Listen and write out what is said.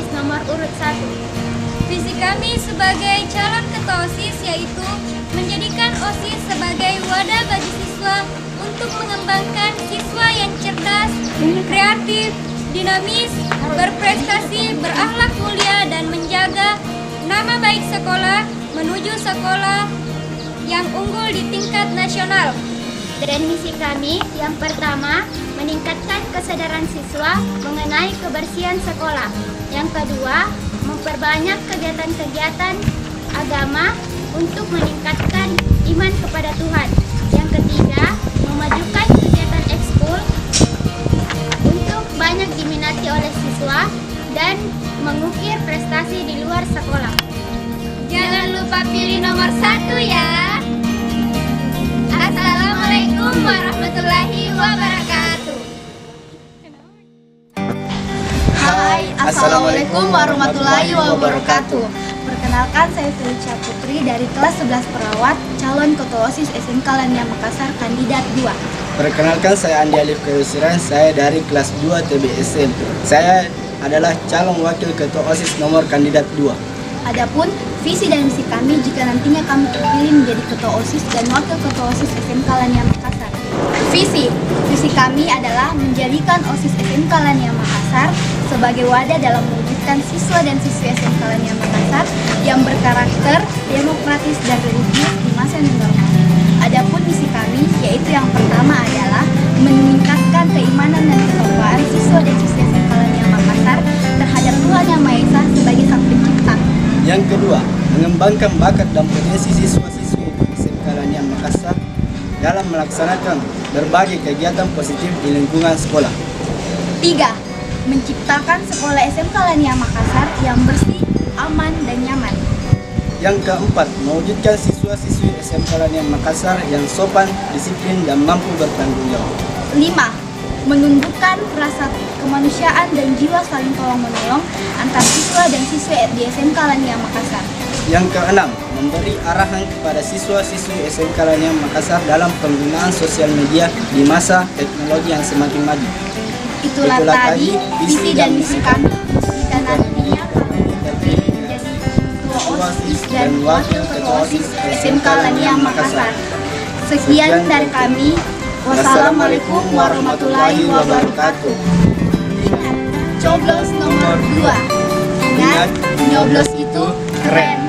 OSIS nomor urut 1. Visi kami sebagai calon ketua OSIS yaitu menjadikan OSIS sebagai wadah bagi siswa untuk mengembangkan siswa yang cerdas, kreatif, dinamis, berprestasi, berakhlak mulia, dan menjaga nama baik sekolah menuju sekolah yang unggul di tingkat nasional. Dan misi kami yang pertama, meningkatkan kesadaran siswa mengenai kebersihan sekolah. Yang kedua, memperbanyak kegiatan-kegiatan agama untuk meningkatkan iman kepada Tuhan. Yang ketiga, memajukan kegiatan ekskul untuk banyak diminati oleh siswa dan mengukir prestasi di luar sekolah. Jangan lupa pilih nomor 1 ya. Assalamualaikum warahmatullahi wabarakatuh. Hai, Assalamualaikum warahmatullahi wabarakatuh. Perkenalkan, saya Felicia Putri dari kelas 11 perawat, calon ketua OSIS SMK Lania Makassar, kandidat 2. Perkenalkan, saya Andi Alif Kayusiran, saya dari kelas 2 TBSM. Saya adalah calon wakil ketua OSIS nomor kandidat 2. Adapun visi dan misi kami jika nantinya kami terpilih menjadi ketua OSIS dan wakil ketua OSIS SMK Lania Makassar. Visi kami adalah menjadikan OSIS SMK Lania Makassar sebagai wadah dalam mewujudkan siswa dan siswi SMK Lania Makassar yang berkarakter demokratis dan religius di masa yang normal. Adapun misi kami yaitu yang pertama adalah meningkatkan keimanan dan ketakwaan siswa dan siswi SMK Lania Makassar terhadap Tuhan Yang Maha Esa sebagai Sang Pencipta. Yang kedua, mengembangkan bakat dan potensi siswa-siswi SMK Lania Makassar dalam melaksanakan berbagai kegiatan positif di lingkungan sekolah. 3. Menciptakan sekolah SMK Lania Makassar yang bersih, aman, dan nyaman. Yang keempat, mewujudkan siswa-siswi SMK Lania Makassar yang sopan, disiplin, dan mampu bertanggung jawab. 5. Menumbuhkan rasa kemanusiaan dan jiwa saling tolong-menolong antar siswa dan siswi di SMK Lania Makassar. Yang keenam, memberi arahan kepada siswa-siswi SMK Lania Makassar dalam penggunaan sosial media di masa teknologi yang semakin maju. Itulah tadi visi dan misi kami. Jika nantinya kami terpilih menjadi ketua OSIS dan wakil ketua OSIS SMK Lania Makassar. Sekian dari kami. Wassalamualaikum warahmatullahi wabarakatuh. Ingat, coblos nomor 2. Ingat, nyoblos itu keren.